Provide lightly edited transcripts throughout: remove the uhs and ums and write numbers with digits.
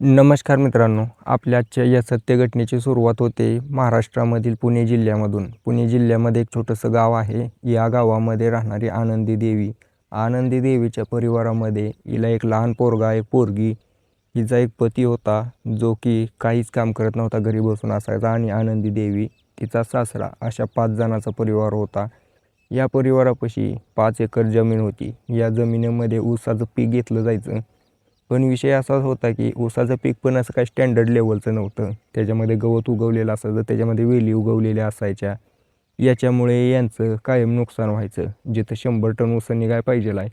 नमस्कार मित्रांनो, आपल्या आजच्या या सत्य घटनेची सुरुवात होते महाराष्ट्रामधील पुणे जिल्ह्यामधून. पुणे जिल्ह्यामध्ये एक छोटंसं गाव आहे. या गावामध्ये राहणारी आनंदी देवी. आनंदी देवीच्या परिवारामध्ये हिला एक लहान पोरगा, एक पोरगी. हिचा एक पती होता, जो की काहीच काम करत नव्हता, घरी बसून असायचा. आणि आनंदी देवी, तिचा सासरा, अशा 5 जणांचा परिवार होता. या परिवारापाशी 5 एकर जमीन होती. या जमिनीमध्ये ऊसाचं पीक घेतलं जायचं. पण विषय असाच होता की ऊसाचं पीक पण असं काही स्टँडर्ड लेवलचं नव्हतं. त्याच्यामध्ये गवत उगवलेलं असायचं, त्याच्यामध्ये वेली उगवलेल्या असायच्या. याच्यामुळे यांचं कायम नुकसान व्हायचं. जिथं 100 टन ऊस निघायला पाहिजेल आहे,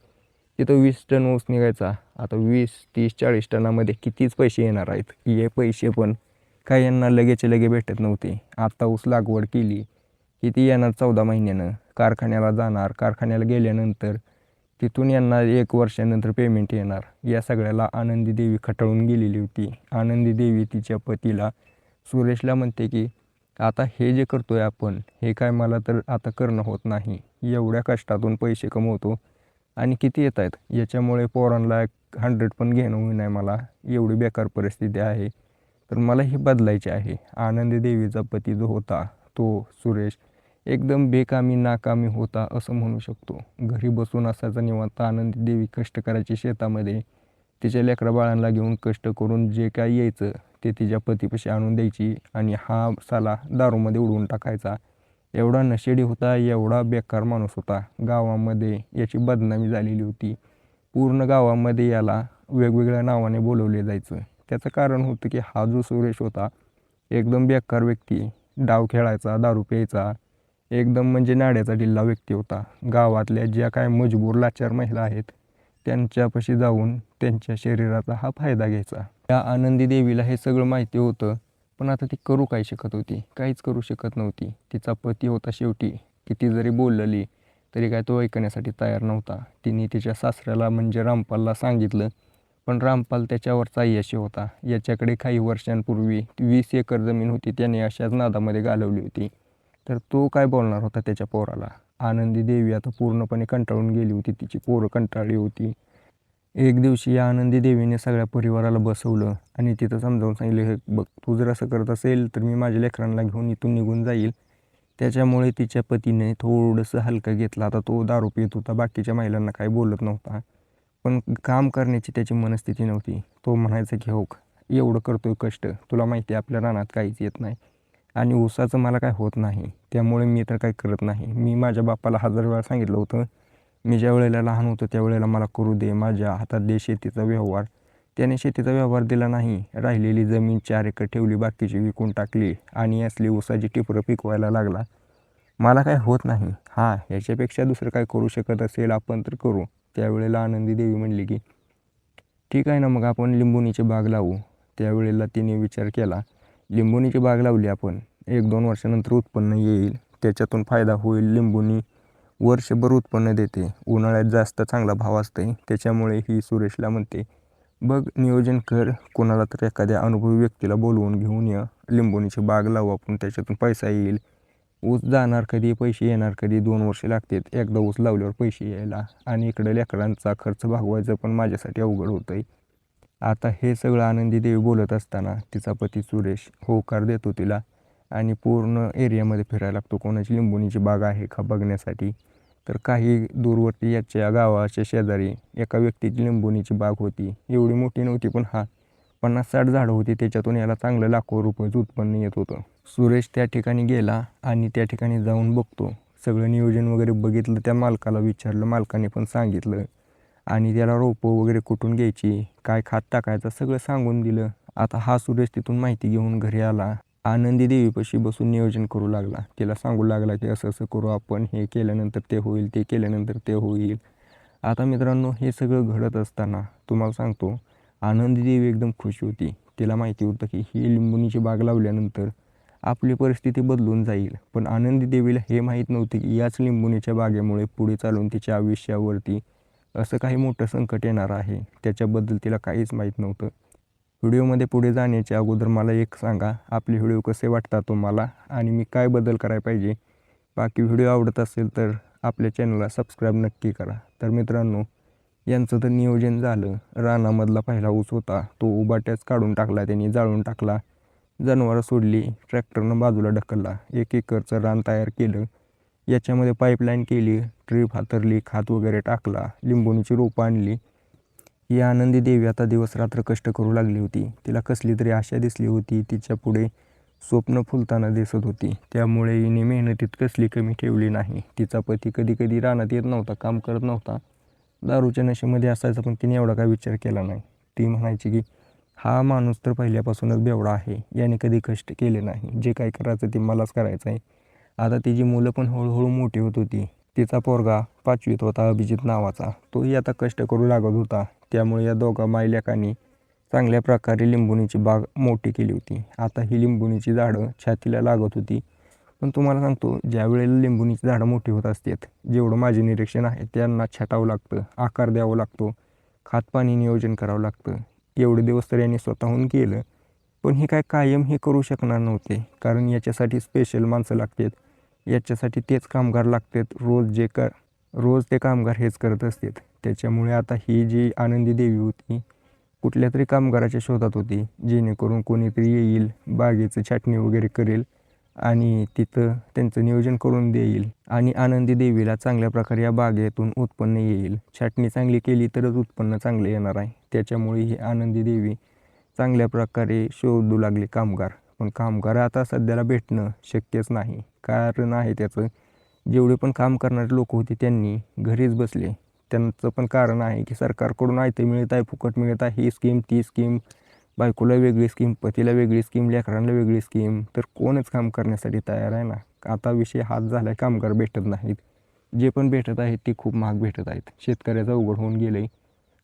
तिथं 20 टन ऊस निघायचा. आता 20, 30, 40 टनामध्ये कितीच पैसे येणार आहेत. हे पैसे पण काही यांना लगेच लगे भेटत नव्हते. आता ऊस लागवड केली की ती येणार 14 महिन्यानं, कारखान्याला जाणार. कारखान्याला गेल्यानंतर तिथून यांना 1 वर्षानंतर पेमेंट येणार. या सगळ्याला आनंदी देवी खटाळून गेलेली होती. आनंदी देवी तिच्या पतीला सुरेशला म्हणते की आता हे जे करतोय आपण, हे काय मला तर आता करणं होत नाही. एवढ्या कष्टातून पैसे कमवतो आणि किती येत आहेत, याच्यामुळे पोरांना 100 पण घेणं होई नाही मला. एवढी बेकार परिस्थिती आहे, तर मला ही बदलायची आहे. आनंदी देवीचा पती जो होता, तो सुरेश एकदम बेकामी नाकामी होता असं म्हणू शकतो. घरी बसून असायचा निवांत. आनंदी देवी कष्ट करायची शेतामध्ये. तिच्या लेकरा बाळांना घेऊन कष्ट करून जे काही यायचं ते तिच्या पतीपाशी आणून द्यायची. आणि हा साला दारूमध्ये उडवून टाकायचा. एवढा नशेडी होता, एवढा बेकार माणूस होता. गावामध्ये याची बदनामी झालेली होती. पूर्ण गावामध्ये याला वेगवेगळ्या नावाने बोलवले जायचं. त्याचं कारण होतं की हा जो सुरेश होता, एकदम बेकार व्यक्ती. डाव खेळायचा, दारू प्यायचा, एकदम म्हणजे नाड्याचा ढिल्ला व्यक्ती होता. गावातल्या ज्या काय मजबूर लाचार महिला आहेत, त्यांच्यापाशी जाऊन त्यांच्या शरीराचा हा फायदा घ्यायचा. त्या आनंदी देवीला हे सगळं माहिती होतं, पण आता ती करू काय शकत होती? काहीच करू शकत नव्हती. तिचा पती होता शेवटी. किती जरी बोलली तरी काय तो ऐकण्यासाठी तयार नव्हता. तिने तिच्या सासऱ्याला म्हणजे रामपालला सांगितलं, पण रामपाल त्याच्यावरचा अय्याशी होता. याच्याकडे काही वर्षांपूर्वी 20 एकर जमीन होती, त्याने अशाच नादामध्ये घालवली होती. तर तो काय बोलणार होता त्याच्या पोराला? आनंदी देवी आता पूर्णपणे कंटाळून गेली होती. तिची पोरं कंटाळली होती. एक दिवशी या आनंदी देवीने सगळ्या परिवाराला बसवलं आणि तिथं समजावून सांगितलं, हे बघ, तू जर असं करत असेल तर मी माझ्या लेकरांना घेऊन इथून निघून जाईल. त्याच्यामुळे तिच्या पतीने थोडंसं हलकं घेतलं. आता तो दारू पित होता, बाकीच्या महिलांना काही बोलत नव्हता, पण काम करण्याची त्याची मनस्थिती नव्हती. तो म्हणायचा की हो, एवढं करतोय कष्ट, तुला माहिती आहे आपल्या रानात काहीच येत नाही आणि ऊसाचं मला काय होत नाही, त्यामुळे मी तर काही करत नाही. मी माझ्या बापाला 1000 वेळा सांगितलं होतं, मी ज्या वेळेला लहान होतो त्यावेळेला मला करू दे, माझ्या हातात दे शेतीचा व्यवहार. त्याने शेतीचा व्यवहार दिला नाही. राहिलेली जमीन 4 एकर ठेवली, बाकीची विकून टाकली आणि असली ऊसाची टिपरं पिकवायला लागला. मला काय होत नाही. हां, ह्याच्यापेक्षा दुसरं काय करू शकत असेल आपण तर करू. त्यावेळेला आनंदी देवी म्हणली की ठीक आहे ना, मग आपण लिंबुणीची बाग लावू. त्यावेळेला तिने विचार केला, लिंबुणीची बाग लावली आपण, 1-2 वर्षानंतर उत्पन्न येईल, त्याच्यातून फायदा होईल. लिंबुणी वर्षभर उत्पन्न देते, उन्हाळ्यात जास्त चांगला भाव असते. त्याच्यामुळे ही सुरेशला म्हणते, बघ नियोजन कर, कोणाला तर एखाद्या अनुभवी व्यक्तीला बोलवून घेऊन ये, लिंबुणीची बाग लावू आपण, त्याच्यातून पैसा येईल. ऊस जाणार कधी, पैसे येणार कधी, 2 वर्ष लागतात एकदा ऊस लावल्यावर पैसे यायला. आणि इकडे लेकरांचा खर्च भागवायचं पण माझ्यासाठी अवघड होतंय. आता हे सगळं आनंदी देवी बोलत असताना तिचा पती सुरेश होकार देतो तिला आणि पूर्ण एरियामध्ये फिरायला लागतो. कोणाची लिंबुणीची बाग आहे का बघण्यासाठी. तर काही दूरवरती याच्या गावाच्या शेजारी एका व्यक्तीची लिंबुणीची बाग होती. एवढी मोठी नव्हती, पण 50-60 झाडं होती. त्याच्यातून याला चांगलं लाखो रुपयाचं उत्पन्न येत होतं. सुरेश त्या ठिकाणी गेला आणि त्या ठिकाणी जाऊन बघतो. सगळं नियोजन वगैरे बघितलं, त्या मालकाला विचारलं, मालकाने पण सांगितलं आणि त्याला रोपं वगैरे कुठून घ्यायची, काय खत टाकायचं, सगळं सांगून दिलं. आता हा सुरेश तिथून माहिती घेऊन घरी आला. आनंदी देवीपाशी बसून नियोजन करू लागला. तिला सांगू लागला की असं असं करू आपण, हे केल्यानंतर ते होईल, ते केल्यानंतर ते होईल. आता मित्रांनो, हे सगळं घडत असताना तुम्हाला सांगतो, आनंदी देवी एकदम खुश होती. तिला माहिती होतं की ही लिंबुणीची बाग लावल्यानंतर आपली परिस्थिती बदलून जाईल. पण आनंदी देवीला हे माहीत नव्हते की याच लिंबुणीच्या बागेमुळे पुढे चालून तिच्या आयुष्यावरती असं काही मोठं संकट येणार आहे. त्याच्याबद्दल तिला काहीच माहीत नव्हतं. व्हिडिओमध्ये पुढे जाण्याच्या अगोदर मला एक सांगा, आपले व्हिडिओ कसे वाटतात तुम्हाला आणि मी काय बदल करायला पाहिजे. बाकी व्हिडिओ आवडत असेल तर आपल्या चॅनलला सबस्क्राईब नक्की करा. तर मित्रांनो, यांचं तर नियोजन झालं. रानामधला पहिला ऊस होता तो उबाट्याच काढून टाकला, त्यांनी जाळून टाकला, जनावरं सोडली, ट्रॅक्टरनं बाजूला ढकलला, 1 एकरचं रान तयार केलं. याच्यामध्ये पाईपलाईन केली, ट्रीप हातरली, खात वगैरे टाकला, लिंबोणीची रोपं आणली. ही आनंदी देवी आता दिवस रात्र कष्ट करू लागली होती. तिला कसली तरी आशा दिसली होती, तिच्या पुढे स्वप्न फुलताना दिसत होती. त्यामुळे हिने मेहनतीत कसली कमी ठेवली नाही. तिचा पती कधी कधी रानात येत नव्हता, काम करत नव्हता, दारूच्या नशेमध्ये असायचा, पण तिने एवढा काय विचार केला नाही. ती म्हणायची की हा माणूस तर पहिल्यापासूनच बेवडा आहे, याने कधी कष्ट केले नाही, जे काय करायचं ते मलाच करायचं आहे. आता तिची मुलं पण हळूहळू मोठी होत होती. तिचा पोरगा 5वीत होता, अभिजित नावाचा, तोही आता कष्ट करू लागत होता. त्यामुळे या दोघा मायलेकांनी चांगल्या प्रकारे लिंबुणीची बाग मोठी केली होती. आता ही लिंबुणीची झाडं छातीला लागत होती. पण तुम्हाला सांगतो, ज्या वेळेला लिंबुणीची झाडं मोठी होत असतात, जेवढं माझे निरीक्षण आहे, त्यांना छाटावं लागतं, आकार द्यावा लागतो, खातपाणी नियोजन करावं लागतं. एवढे दिवस तर यांनी स्वतःहून केलं, पण हे काय कायम हे करू शकणार नव्हते, कारण याच्यासाठी स्पेशल माणसं लागतात, याच्यासाठी तेच कामगार लागतात, रोज ते कामगार हेच करत असतात. त्याच्यामुळे आता ही जी आनंदी देवी होती, कुठल्या तरी कामगाराच्या शोधात होती, जेणेकरून कोणीतरी येईल, बागेचं छाटणी वगैरे करेल आणि तिथं त्यांचं नियोजन करून देईल आणि आनंदी देवीला चांगल्या प्रकारे या बागेतून उत्पन्न येईल. छाटणी चांगली केली तरच उत्पन्न चांगलं येणार आहे. त्याच्यामुळे ही आनंदी देवी चांगल्या प्रकारे शोधू लागले कामगार. पण कामगार आता सध्याला भेटणं शक्यच नाही. कारण आहे त्याचं, जेवढे पण काम करणारे लोक होते त्यांनी घरीच बसले. त्यांचं पण कारण आहे की सरकारकडून आयते मिळत आहे, फुकट मिळत आहे, ही स्कीम ती स्कीम, बायकोला वेगळी स्कीम, पतीला वेगळी स्कीम, लेकरांना वेगळी स्कीम, तर कोणच काम करण्यासाठी तयार आहे ना. आता विषय हाच झाला आहे, कामगार भेटत नाहीत. जे पण भेटत आहेत ते खूप महाग भेटत आहेत. शेतकऱ्याचा उघड होऊन गेलं आहे.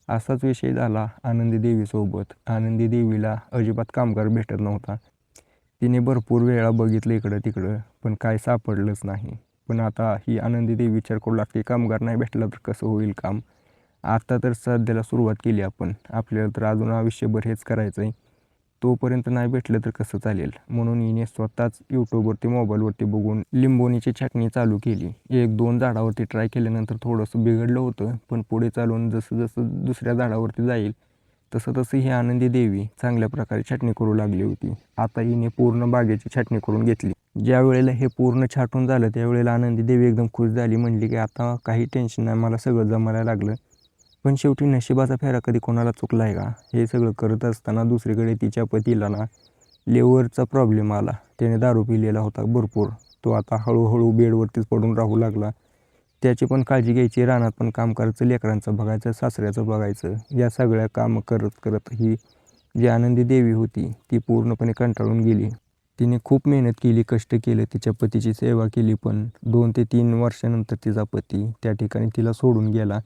असाच विषय झाला आनंदी देवीसोबत. आनंदी देवीला अजिबात कामगार भेटत नव्हता. तिने भरपूर वेळा बघितलं इकडं तिकडं, पण काय सापडलंच नाही. पण आता ही आनंदी देवी विचार करू लागते, कामगार नाही भेटला तर कसं होईल काम. आता तर सध्याला सुरुवात केली आपण, आपल्याला तर अजून आयुष्यभर हेच करायचं आहे, तोपर्यंत नाही भेटलं तर कसं चालेल. म्हणून हिने स्वतःच यूट्यूबवरती, मोबाईलवरती बघून लिंबोणीची छाटणी चालू केली. 1-2 झाडावरती ट्राय केल्यानंतर थोडंसं बिघडलं होतं, पण पुढे चालून जसं जसं दुसऱ्या झाडावरती जाईल तसं तसं ही आनंदी देवी चांगल्या प्रकारे छाटणी करू लागली होती. आता हिने पूर्ण बागेची छाटणी करून घेतली. ज्या वेळेला हे पूर्ण छाटून झालं त्यावेळेला आनंदी देवी एकदम खुश झाली, म्हणली की आता काही टेन्शन नाही, मला सगळं जमायला लागलं. पण शेवटी नशिबाचा फेरा कधी कोणाला चुकला आहे का. हे सगळं करत असताना दुसरीकडे तिच्या पतीला ना लिव्हरचा प्रॉब्लेम आला. त्याने दारू पिलेला होता भरपूर. तो आता हळूहळू बेडवरतीच पडून राहू लागला. त्याची पण काळजी घ्यायची, रानात पण काम करायचं, लेकरांचं बघायचं, सासऱ्याचं बघायचं. या सगळ्या कामं करत करत ही जी आनंदी देवी होती ती पूर्णपणे कंटाळून गेली. तिने खूप मेहनत केली, कष्ट केले, तिच्या पतीची सेवा केली, पण 2 ते 3 वर्षानंतर तिचा पती त्या ठिकाणी तिला सोडून गेला.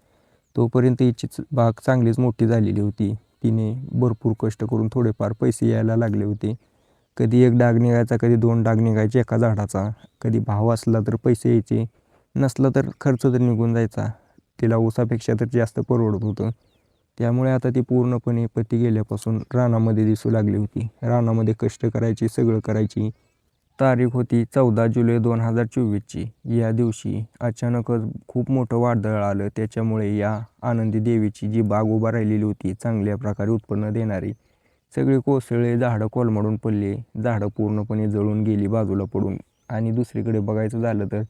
तोपर्यंत हिची बाग चांगलीच मोठी झालेली होती. तिने भरपूर कष्ट करून थोडेफार पैसे यायला लागले होते. कधी 1 डाग निघायचा, कधी 2 डाग निघायचे एका झाडाचा. कधी भाव असला तर पैसे यायचे, नसला तर खर्च तर निघून जायचा. तिला ऊसापेक्षा तर जास्त परवडत होतं. त्यामुळे आता ती पूर्णपणे पती गेल्यापासून रानामध्ये दिसू लागली होती. रानामध्ये कष्ट करायची, सगळं करायची. तारीख होती 14 जुलै 2024ची. या दिवशी अचानकच खूप मोठं वादळ आलं. त्याच्यामुळे या आनंदी देवीची जी बाग उभा राहिलेली होती, चांगल्या प्रकारे उत्पन्न देणारी, सगळी कोसळले, झाडं कोलमडून पडले, झाडं पूर्णपणे जळून गेली बाजूला पडून. आणि दुसरीकडे बघायचं झालं तर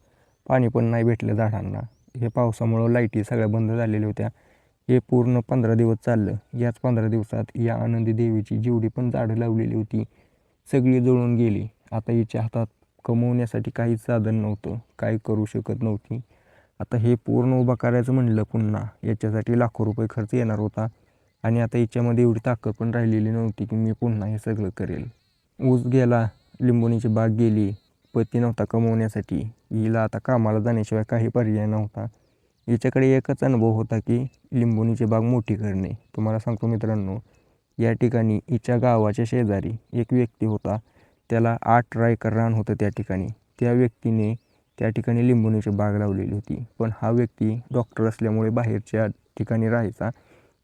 पाणी पण नाही भेटलं झाडांना. हे पावसामुळं लाईटी सगळ्या बंद झालेल्या होत्या. हे पूर्ण 15 दिवस चाललं. याच 15 दिवसात या आनंदी देवीची जेवढी पण झाडं लावलेली होती सगळी जळून गेली. आता हिच्या हातात कमवण्यासाठी काहीच साधन नव्हतं, काही करू शकत नव्हती. आता हे पूर्ण उभा करायचं म्हणलं पुन्हा याच्यासाठी लाखो रुपये खर्च येणार होता आणि आता हिच्यामध्ये एवढी ताकद पण राहिलेली नव्हती की मी पुन्हा हे सगळं करेल. ऊस गेला, लिंबोणीची बाग गेली, पती नव्हता कमवण्यासाठी. हिला आता कामाला जाण्याशिवाय काही पर्याय नव्हता. हिच्याकडे एकच अनुभव होता की लिंबोणीची बाग मोठी करणे. तुम्हाला सांगतो मित्रांनो, या ठिकाणी हिच्या गावाच्या शेजारी एक व्यक्ती होता. त्याला 8 एकर रान होतं त्या ठिकाणी. त्या व्यक्तीने त्या ठिकाणी लिंबोणीची बाग लावलेली होती. पण हा व्यक्ती डॉक्टर असल्यामुळे बाहेरच्या ठिकाणी राहायचा.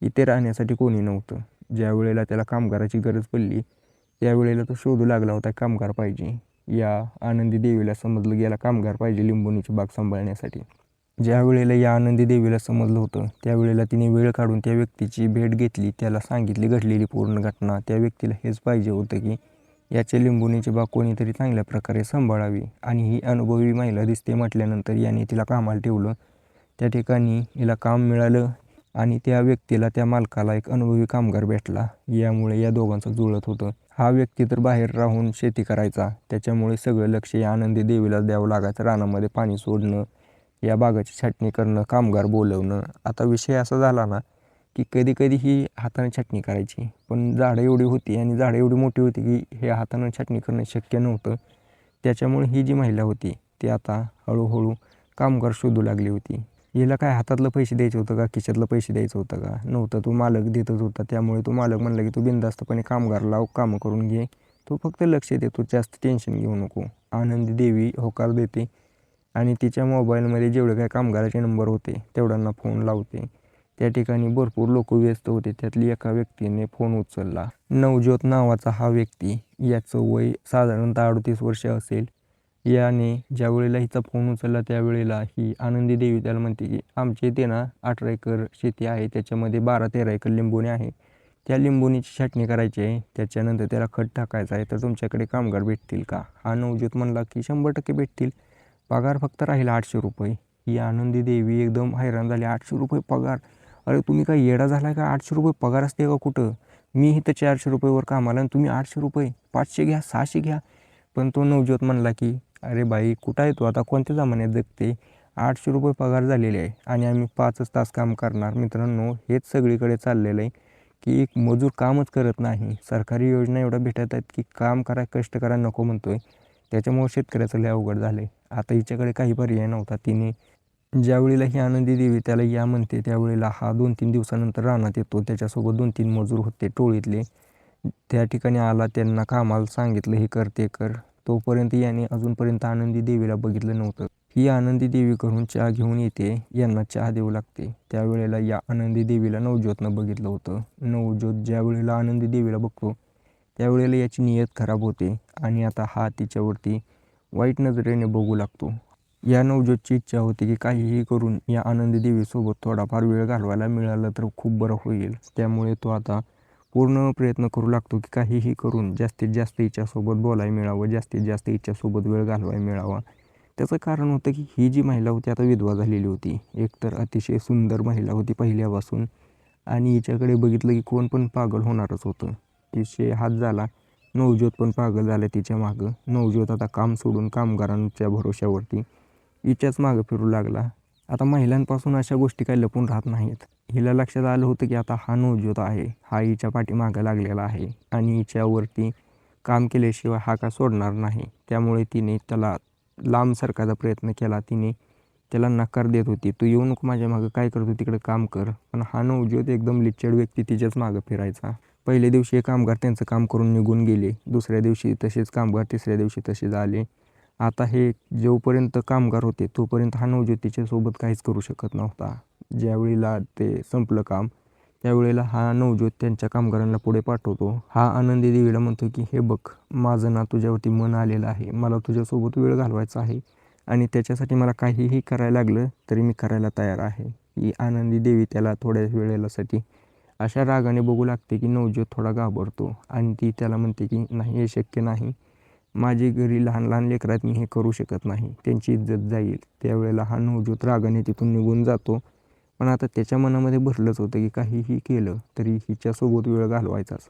इथे राहण्यासाठी कोणी नव्हतं. ज्या वेळेला त्याला कामगाराची गरज पडली त्यावेळेला तो शोधू लागला होता कामगार पाहिजे. या आनंदी देवीला समजलं गेला कामगार पाहिजे लिंबोणीची बाग सांभाळण्यासाठी. ज्या वेळेला या आनंदी देवीला समजलं होतं त्यावेळेला तिने वेळ काढून त्या व्यक्तीची भेट घेतली, त्याला सांगितली घडलेली पूर्ण घटना. त्या व्यक्तीला हेच पाहिजे होतं की याच्या लिंबुनीची बाग कोणीतरी चांगल्या प्रकारे सांभाळावी आणि ही अनुभवी महिला दिसते म्हटल्यानंतर याने तिला कामाला ठेवलं. त्या ठिकाणी हिला काम मिळालं आणि त्या व्यक्तीला, त्या मालकाला एक अनुभवी कामगार भेटला. यामुळे या दोघांचं जुळत होतं. हा व्यक्ती तर बाहेर राहून शेती करायचा, त्याच्यामुळे सगळं लक्ष या आनंदी देवीला द्यावं लागायचं. रानामध्ये पाणी सोडणं, या बागाची छाटणी करणं, कामगार बोलवणं. आता विषय असा झाला ना की कधी कधी ही हाताने छाटणी करायची, पण झाडं एवढी होती आणि झाडं एवढी मोठी होती की हे हाताने छाटणी करणं शक्य नव्हतं. त्याच्यामुळे ही जी महिला होती ती आता हळूहळू कामगार शोधू लागली होती. हिला काय हातातलं पैसे द्यायचं होतं का, खिशातलं पैसे द्यायचं होतं का नव्हतं, तो मालक देतच होता. त्यामुळे तो मालक म्हणला की तू बिनधास्तपणे कामगार लाव, कामं करून घे, तू फक्त लक्ष दे, तू जास्त टेन्शन घेऊ नको. आनंदी देवी होकार देते आणि तिच्या मोबाईलमध्ये जेवढे काही कामगाराचे नंबर होते तेवढ्यांना फोन लावते. त्या ठिकाणी भरपूर लोक व्यस्त होते. त्यातली एका व्यक्तीने फोन उचलला. नवज्योत नावाचा हा व्यक्ती, याचं वय साधारणतः 38 वर्ष असेल. याने ज्या वेळेला हिचा फोन उचलला त्यावेळेला ही आनंदी देवी त्याला म्हणते की आमच्या इथे ना 18 एकर शेती आहे, त्याच्यामध्ये 12-13 एकर लिंबोणी आहे, त्या लिंबोणीची छाटणी करायची आहे, त्याच्यानंतर त्याला खत टाकायचं आहे, तर तुमच्याकडे कामगार भेटतील का. हा नवज्योत म्हणला की 100% भेटतील, पगार फक्त राहिला 800 रुपये. ही आनंदी देवी एकदम हैराण झाली. 800 रुपये पगार? अरे तुम्ही काय येडा झाला का, 800 रुपये पगार असते का कुठं, मी इथं 400 रुपयेवर कामाला आणि तुम्ही 800 रुपये, 500 घ्या, 600 घ्या. पण तो नवज्योत म्हणला की अरे बाई कुठं आहे तू, आता कोणत्या जमान्यात जगते, 800 रुपये पगार झालेले आहे आणि आम्ही 5च तास काम करणार. मित्रांनो, हेच सगळीकडे चाललेलं आहे की एक मजूर कामच करत नाही. सरकारी योजना एवढ्या भेटत आहेत की काम करा, कष्ट करा नको म्हणतोय. त्याच्यामुळे शेतकऱ्याचं लय अवघड झालं आहे. आता हिच्याकडे काही पर्याय नव्हता. तिने ज्यावेळेला ही आनंदी देवी त्याला या म्हणते त्यावेळेला हा 2-3 दिवसानंतर रानात येतो. त्याच्यासोबत 2-3 मजूर होते टोळीतले. त्या ठिकाणी आला, त्यांना कामाला सांगितलं हे कर ते कर. तोपर्यंत याने अजूनपर्यंत आनंदी देवीला बघितलं नव्हतं. ही आनंदी देवीकडून चहा घेऊन येते, यांना चहा देऊ लागते. त्यावेळेला या आनंदी देवीला नवज्योतनं बघितलं होतं. नवज्योत ज्या वेळेला आनंदी देवीला बघतो त्यावेळेला याची नियत खराब होते आणि आता हा तिच्यावरती वाईट नजरेने बघू लागतो. या नवज्योतची इच्छा होती की काहीही करून या आनंदी देवीसोबत थोडाफार वेळ घालवायला मिळालं तर खूप बरं होईल. त्यामुळे तो आता पूर्ण प्रयत्न करू लागतो की काहीही करून जास्तीत जास्त हिच्यासोबत बोलायला मिळावं, जास्तीत जास्त हिच्यासोबत वेळ घालवायला मिळावा. त्याचं कारण होतं की ही जी महिला होती आता विधवा झालेली होती. एकतर अतिशय सुंदर महिला होती पहिल्यापासून आणि हिच्याकडे बघितलं की कोण पण पागल होणारच होतं. विषय हाच झाला. नवज्योत पण पागल झाला तिच्या मागं. नवज्योत आता काम सोडून कामगारांच्या भरोश्यावरती हिच्याच मागं फिरू लागला. आता महिलांपासून अशा गोष्टी काही लपून राहत नाहीत. हिला लक्षात आलं होतं की आता हा नवज्योत आहे, हा हिच्या पाठीमागं लागलेला आहे आणि हिच्यावरती काम केल्याशिवाय हा का सोडणार नाही. त्यामुळे तिने त्याला लांब सरकायचा प्रयत्न केला. तिने त्याला नकार देत होती, तू येऊ नको माझ्या मागं, काय करतो तिकडे काम कर. पण हा नवज्योत एकदम लिच्चड व्यक्ती तिच्याच मागं फिरायचा. पहिल्या दिवशी हे कामगार त्यांचं काम करून निघून गेले, दुसऱ्या दिवशी तसेच कामगार, तिसऱ्या दिवशी तसेच आले. आता हे जोपर्यंत कामगार होते तोपर्यंत हा नवज्योत तिच्यासोबत काहीच करू शकत नव्हता. ज्यावेळेला ते संपलं काम त्यावेळेला हा नवज्योत त्यांच्या कामगारांना पुढे पाठवतो. हा आनंदी देवीला म्हणतो की हे बघ, माझं ना तुझ्यावरती मन आलेलं आहे, मला तुझ्यासोबत वेळ घालवायचा आहे आणि त्याच्यासाठी मला काहीही करायला लागलं तरी मी करायला तयार आहे. ही आनंदी देवी त्याला थोड्या वेळेसाठी अशा रागाने बघू लागते की नवज्योत थोडा घाबरतो आणि ती त्याला म्हणते की नाही, हे शक्य नाही, माझी घरी लहान लहान लेकरं आहेत, मी हे करू शकत नाही, त्यांची इज्जत जाईल. त्यावेळेला हा नवज्योत रागाने तिथून निघून जातो. पण आता त्याच्या मनामध्ये भरलंच होतं की काहीही केलं तरी हिच्यासोबत वेळ घालवायचाच.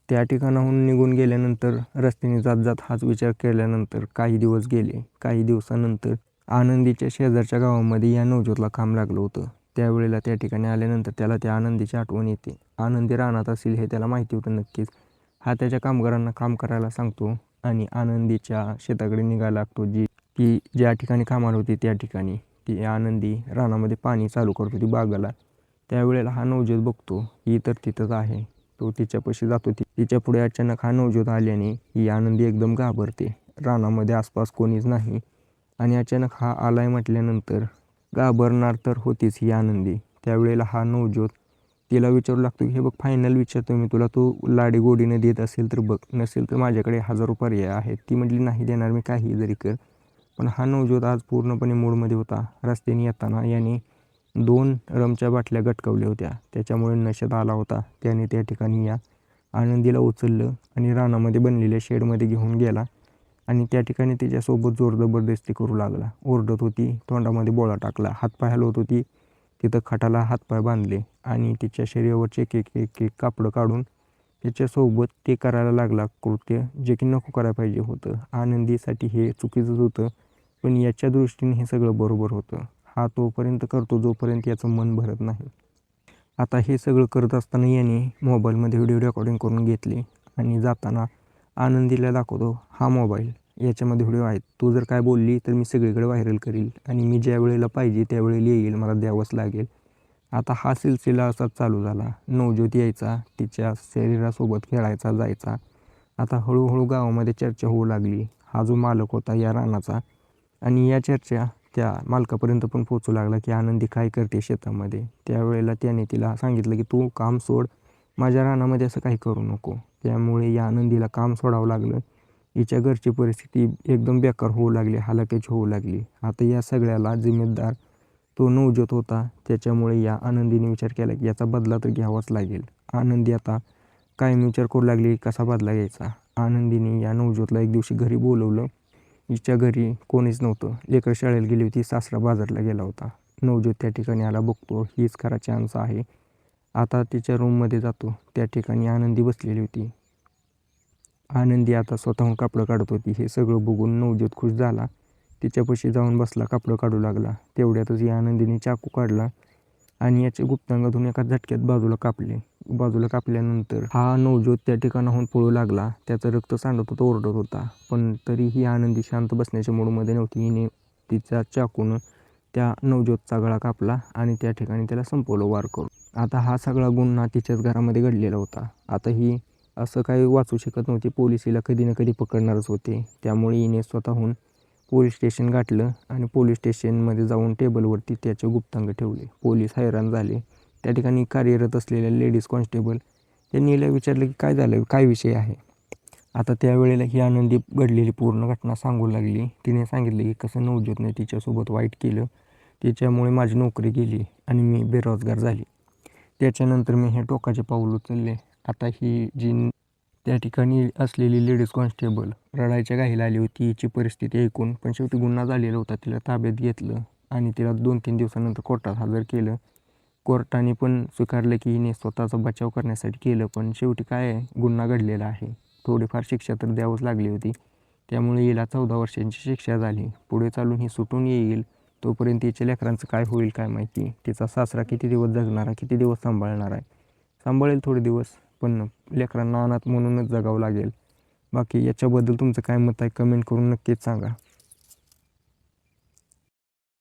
त्या ठिकाणाहून निघून गेल्यानंतर रस्त्याने जात जात हाच विचार केल्यानंतर काही दिवस गेले. काही दिवसानंतर आनंदीच्या शेजारच्या गावामध्ये या नवज्योतला काम लागलं होतं. त्यावेळेला त्या ठिकाणी आल्यानंतर त्याला त्या आनंदीची आठवण येते. आनंदी रानात असेल हे त्याला माहिती होतं नक्कीच. हा त्याच्या कामगारांना काम करायला सांगतो आणि आनंदीच्या शेताकडे निघायला लागतो. ती ज्या ठिकाणी कामाला होती त्या ठिकाणी ती आनंदी रानामध्ये पाणी चालू करत होती बागाला. त्यावेळेला हा नवज्योत बघतो ही तर तिथंच आहे. तो तिच्यापाशी जातो. तिच्या पुढे अचानक हा नवज्योत आल्याने ही आनंदी एकदम घाबरते. रानामध्ये आसपास कोणीच नाही आणि अचानक हा आलाय म्हटल्यानंतर घाबरणार तर होतीच ही आनंदी. त्यावेळेला हा नवज्योत तिला विचारू लागतो की हे बघ, फायनल विचारतो मी तुला, तू लाडीगोडीने देत असेल तर बघ, नसेल तर माझ्याकडे हजारो पर्याय आहेत. ती म्हटली नाही देणार मी, काही जरी कर, पण हा नवजोत आज पूर्णपणे मूडमध्ये होता. रस्त्याने येताना याने 2 रमच्या बाटल्या गटकवल्या होत्या. त्याच्यामुळे नशेत आला होता. त्याने त्या ठिकाणी या आनंदीला उचललं आणि रानामध्ये बनलेल्या शेडमध्ये घेऊन गेला आणि त्या ठिकाणी तिच्यासोबत जोर जबरदस्ती करू लागला. ओरडत होती, तोंडामध्ये बोळा टाकला, हातपाय हलवत होती. तिथं खाटाला हातपाय बांधले आणि तिच्या शरीरावरचे एक कापडं काढून त्याच्यासोबत ते करायला लागला कृत्य, जे की नको करायला पाहिजे होतं. आनंदीसाठी हे चुकीचंच होतं, पण याच्या दृष्टीने हे सगळं बरोबर होतं. हा तोपर्यंत करतो जोपर्यंत याचं मन भरत नाही. आता हे सगळं करत असताना याने मोबाईलमध्ये व्हिडिओ रेकॉर्डिंग करून घेतली आणि जाताना आनंदीला दाखवतो, हा मोबाईल, याच्यामध्ये व्हिडिओ आहेत. तू जर काय बोलली तर मी सगळीकडे व्हायरल करील आणि मी ज्या वेळेला पाहिजे त्यावेळेला येईल, मला द्यावंच लागेल. आता हा सिलसिला असाच चालू झाला. नवज्योत यायचा, तिच्या शरीरासोबत खेळायचा, जायचा. आता हळूहळू गावामध्ये चर्चा होऊ लागली, हा जो मालक होता या रानाचा, आणि या चर्चा त्या मालकापर्यंत पण पोहोचू लागला की आनंदी काय करते शेतामध्ये. त्यावेळेला त्याने तिला सांगितलं की तू काम सोड, माझ्या रानामध्ये असं काही करू नको. त्यामुळे या आनंदीला काम सोडावं लागलं. हिच्या घरची परिस्थिती एकदम बेकार होऊ लागली, हलाखीची होऊ लागली. आता या सगळ्याला जिम्मेदार तो नवज्योत होता. त्याच्यामुळे या आनंदीने विचार केला की याचा बदला तर घ्यावाच लागेल. आनंदी आता कायम विचार करू लागली कसा बदला घ्यायचा. आनंदीने या नवज्योतला एक दिवशी घरी बोलवलं. हिच्या घरी कोणीच नव्हतं. लेकरं शाळेला गेली होती, सासरा बाजारला गेला होता. नवज्योत त्या ठिकाणी आला, बघतो हीच खरा चान्स आहे. आता तिच्या रूममध्ये जातो. त्या ठिकाणी आनंदी बसलेली होती. आनंदी आता स्वतःहून कापडं काढत होती. हे सगळं बघून नवज्योत खुश झाला. तिच्यापाशी जाऊन बसला, कापडं काढू लागला. तेवढ्यातच या आनंदीने चाकू काढला आणि याचे गुप्तांगातून एका झटक्यात बाजूला कापले. बाजूला कापल्यानंतर हा नवज्योत त्या ठिकाणाहून पळू लागला. त्याचं रक्त सांडत होतं, ओरडत होता. पण तरीही आनंदी शांत बसण्याच्या मूडमध्ये नव्हती. हिने तिचा चाकून त्या नवज्योतचा गळा कापला आणि त्या ठिकाणी त्याला संपवलं वार करून. आता हा सगळा गुन्हा तिच्याच घरामध्ये घडलेला होता. आता ही असं काही वाचू शकत नव्हती. पोलीस हिला कधी ना कधी पकडणारच होते. त्यामुळे हिने स्वतःहून पोलीस स्टेशन गाठलं आणि पोलीस स्टेशनमध्ये जाऊन टेबलवरती त्याचे गुप्तांग ठेवले. पोलीस हैराण झाले. त्या ठिकाणी कार्यरत असलेल्या लेडीज कॉन्स्टेबल त्यांनी हिला विचारलं की काय झालं, काय विषय आहे. आता त्यावेळेला ही आनंदी घडलेली पूर्ण घटना सांगू लागली. तिने सांगितले की कसं नवज्योतने तिच्यासोबत वाईट केलं, तिच्यामुळे माझी नोकरी गेली आणि मी बेरोजगार झाली. त्याच्यानंतर मी हे टोकाचे पाऊल उचलले. आता ही जी त्या ठिकाणी असलेली लेडीज कॉन्स्टेबल रडायच्या घाईला आली होती हिची परिस्थिती ऐकून. पण शेवटी गुन्हा झालेला होता. तिला ताब्यात घेतलं आणि तिला 2-3 दिवसानंतर कोर्टात हजर केलं. कोर्टाने पण स्वीकारलं की हिने स्वतःचा बचाव करण्यासाठी केलं. पण शेवटी काय आहे, गुन्हा घडलेला आहे. थोडीफार शिक्षा तर द्यावंच लागली होती. त्यामुळे हिला 14 वर्षांची शिक्षा झाली. पुढे चालून ही सुटून येईल, तोपर्यंत तिच्या लेकरांचं काय होईल काय माहिती. तिचा सासरा किती दिवस जगणार आहे, किती दिवस सांभाळणार आहे. सांभाळेल थोडे दिवस, पण लेकरांना अनाथ म्हणूनच जगावं लागेल. बाकी याच्याबद्दल तुमचं काय मत आहे कमेंट करून नक्कीच सांगा.